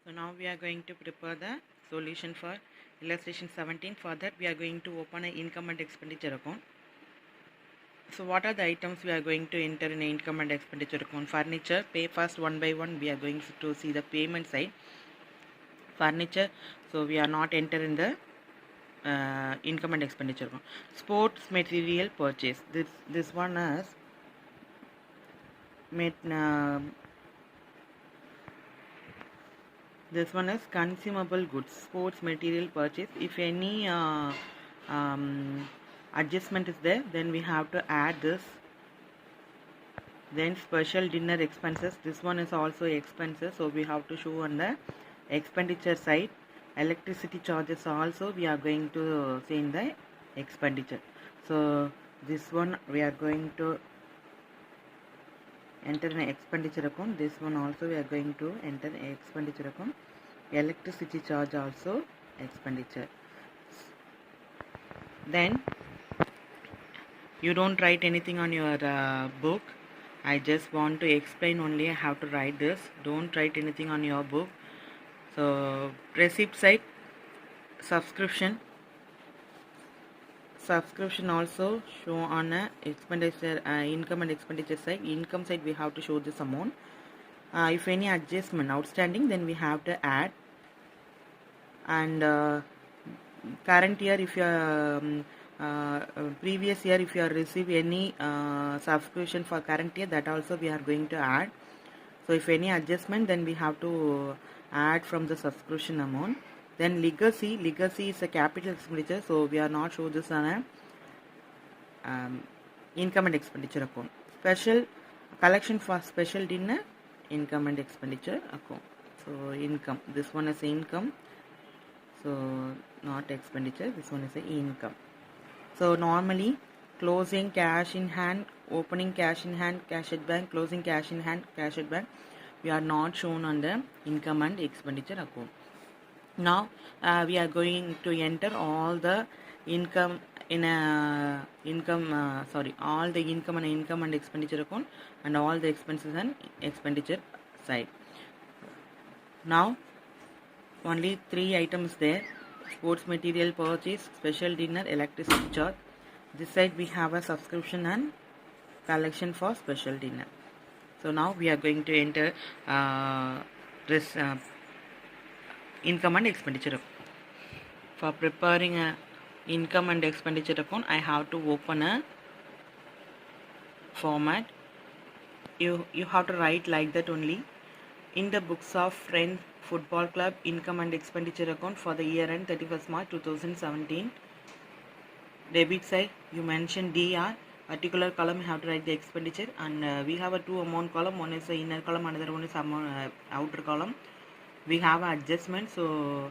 So now we are going to prepare the solution for illustration 17. For that we are going to open an income and expenditure account. So what are the items we are going to enter in income and expenditure account? Furniture, pay first one by one. We are going to see the payment side. Furniture, so we are not enter in the income and expenditure account. Sports material purchase. This one is this one is consumable goods, sports material purchase. If any adjustment is there, then we have to add this. Then special dinner expenses, this one is also expenses, so we have to show on the expenditure side. Electricity charges also we are going to see in the expenditure. So this one we are going to enter an expenditure account. This one also we are going to enter expenditure account. Electricity charge also expenditure. Then you don't write anything on your book. I just want to explain only how to write this. Don't write anything on your book. So receipt side, subscription also show on a expenditure, income and expenditure side. Income side we have to show this amount. If any adjustment outstanding, then we have to add. And current year, if you are previous year, if you are receive any subscription for current year, that also we are going to add. So if any adjustment, then we have to add from the subscription amount. Then legacy is a capital expenditure, so we are not show this on a income and expenditure account. Special collection for special dinner, income and expenditure account. So income, this one is income, so not expenditure, this one is a income. So normally closing cash in hand, opening cash in hand, cash at bank, closing cash in hand, cash at bank, we are not shown on the income and expenditure account. Now we are going to enter all the income in a all the income and expenditure account and all the expenses and expenditure side. Now only 3 items there: sports material purchase, special dinner, electricity charge. This side we have a subscription and collection for special dinner. So now we are going to enter this income and expenditure account. For preparing a income and expenditure account, I have to open a format. You have to write like that only. In the books of Friends Football Club, income and expenditure account for the year end 31st March 2017. Debit side, you mention DR. Particular column, you have to write the expenditure, and we have a 2 amount column. One is the inner column, another one is outer column. We have adjustment, so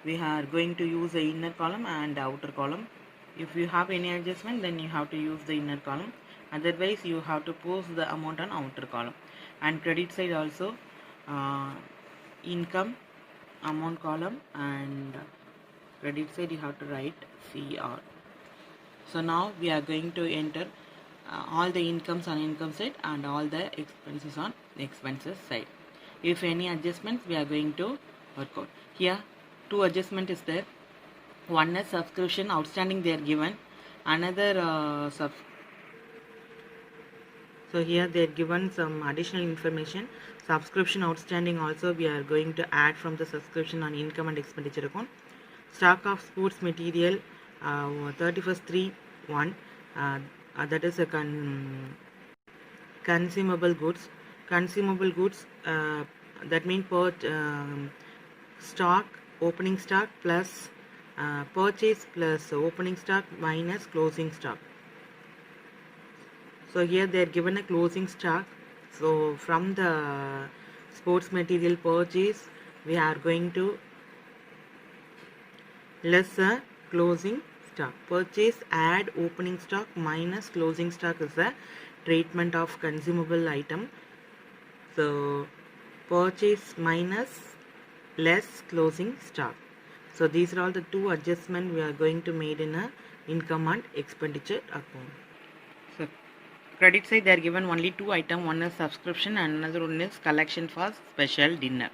we are going to use the inner column and outer column. If you have any adjustment, then you have to use the inner column. Otherwise, you have to post the amount on outer column. And credit side also, income amount column, and credit side you have to write CR. So now we are going to enter all the incomes on income side and all the expenses on expenses side. If any adjustments, we are going to work out. Here 2 adjustment is there. One is subscription outstanding they are given. Another so here they are given some additional information. Subscription outstanding also we are going to add from the subscription on income and expenditure account. Stock of sports material 31st 3/1, that is a consumable goods. Consumable goods, that means stock, opening stock plus purchase plus opening stock minus closing stock. So here they are given a closing stock. So from the sports material purchase, we are going to less a closing stock. Purchase, add opening stock minus closing stock is the treatment of consumable item. So purchase minus less closing stock. So these are all the 2 adjustments we are going to make in a income and expenditure account. So credit side they are given only 2 items. One is subscription and another one is collection for special dinner.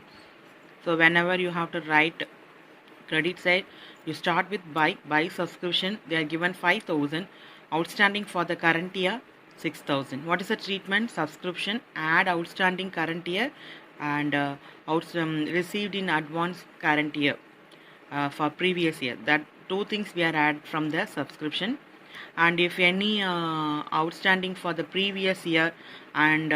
So whenever you have to write credit side, you start with buy subscription. They are given 5,000, outstanding for the current year 6,000. What is the treatment? Subscription, add outstanding current year and received in advance current year for previous year. That two things we are add from the subscription. And if any outstanding for the previous year and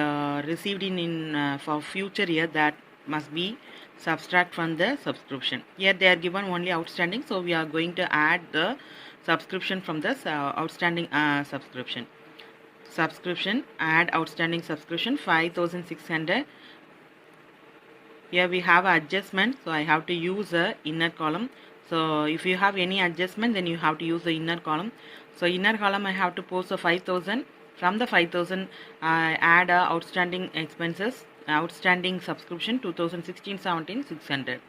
received in for future year, that must be subtract from the subscription. Here they are given only outstanding, so we are going to add the subscription from the outstanding subscription. Add outstanding subscription 5,600. Here we have adjustment, so I have to use a inner column. So if you have any adjustment, then you have to use the inner column. So inner column I have to post a 5,000. From the 5,000 add outstanding expenses, outstanding subscription 2016-17 600.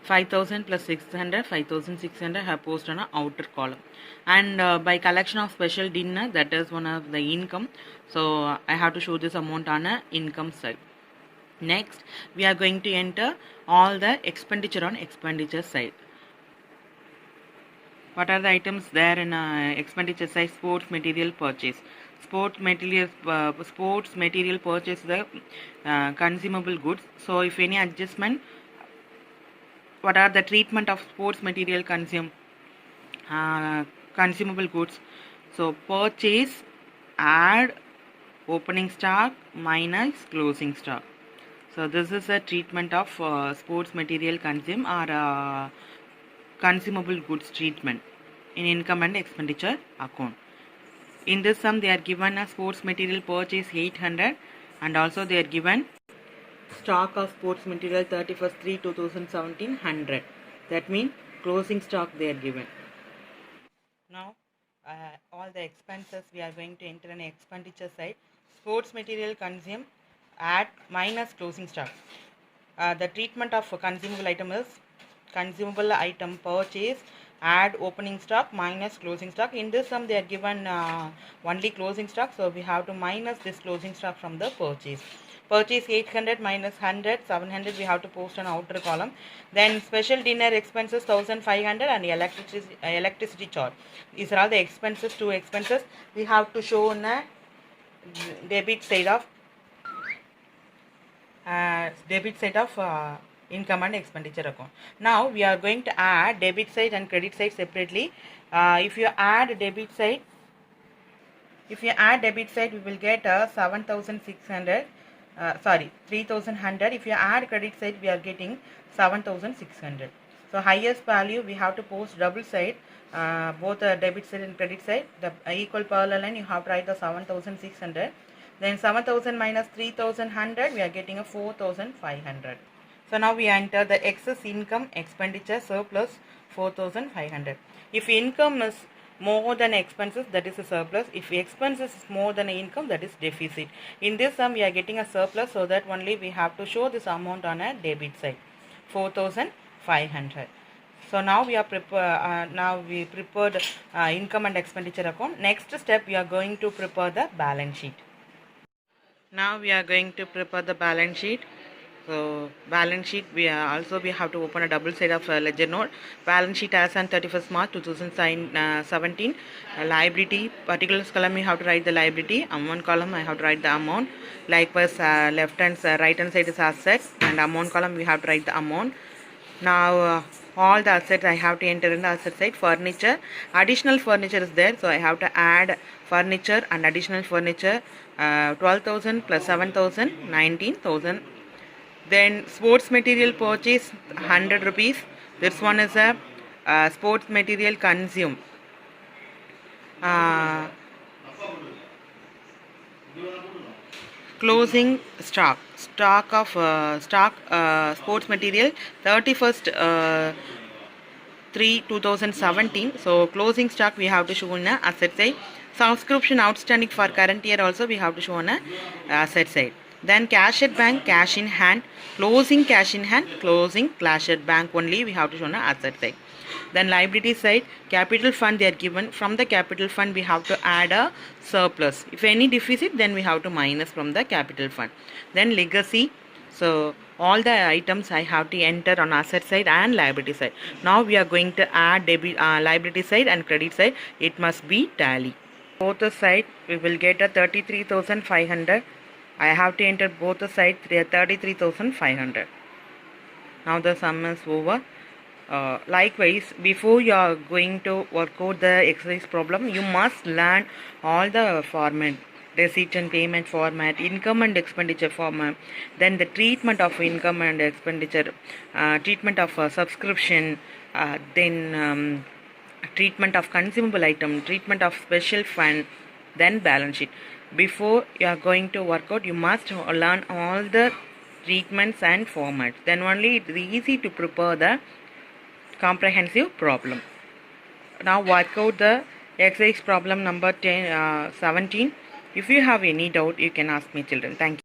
5,000 plus 600, 5,600 have posted on an outer column. And by collection of special dinner, that is one of the income. So I have to show this amount on a income side. Next, we are going to enter all the expenditure on expenditure side. What are the items there in expenditure side? Sports material purchase. Sports material purchase the consumable goods. So if any adjustment, what are the treatment of sports material consumable goods? So purchase, add opening stock minus closing stock. So this is a treatment of sports material consume or consumable goods treatment in income and expenditure account. In this sum they are given a sports material purchase 800 and also they are given stock of sports material 31st/3/2017 100. That means closing stock they are given. Now all the expenses we are going to enter an expenditure side. Sports material consume, add minus closing stock. The treatment of consumable item is consumable item purchase, add opening stock minus closing stock. In this sum they are given only closing stock, so we have to minus this closing stock from the purchase. Purchase 800 minus 100, 700 we have to post an outer column. Then special dinner expenses 1,500 and electricity charge. These are all the expenses, two expenses we have to show on a debit side of income and expenditure account. Now we are going to add debit side and credit side separately. If you add debit side, we will get 7,600. 3,100. If you add credit side, we are getting 7,600. So highest value we have to post double side, both the debit side and credit side. The equal parallel line you have to write the 7,600. Then 7,000 minus 3,100, we are getting a 4,500. So now we enter the excess income, expenditure, surplus 4,500. If income is more than expenses, that is a surplus. If expenses is more than income, that is deficit. In this sum we are getting a surplus, so that only we have to show this amount on a debit side, 4,500. So now we are prepared income and expenditure account. Next step we are going to prepare the balance sheet. Now we are going to prepare the balance sheet. So balance sheet we have to open a double side of ledger note. Balance sheet as on 31st March 2017. Liability, particulars column we have to write the liability. Amount column I have to write the amount. Likewise right hand side is assets, and amount column we have to write the amount. Now all the assets I have to enter in the asset side. Furniture, additional furniture is there, so I have to add furniture and additional furniture. 12,000 plus 7,000, 19,000. Then sports material purchase 100 rupees. This one is a sports material consume. Closing stock of sports material 31st 3/2017. So closing stock we have to show in a asset side. Subscription outstanding for current year also we have to show on a asset side. Then cash at bank, cash in hand, closing cash in hand, closing cash at bank only we have to show on a asset side. Then liability side, capital fund they are given. From the capital fund we have to add a surplus. If any deficit, then we have to minus from the capital fund. Then legacy, so all the items I have to enter on asset side and liability side. Now we are going to add debit, liability side and credit side. It must be tally. Both the side we will get a 33,500. I have to enter both the side 33,500. Now the sum is over. Likewise, before you are going to work out the exercise problem, you must learn all the format, receipt and payment format, income and expenditure format, then the treatment of income and expenditure, treatment of subscription, then treatment of consumable item, treatment of special fund, then balance sheet. Before you are going to work out, you must learn all the treatments and formats. Then only it is easy to prepare the comprehensive problem. Now work out the exercise problem number 17. If you have any doubt, you can ask me, children. Thank you.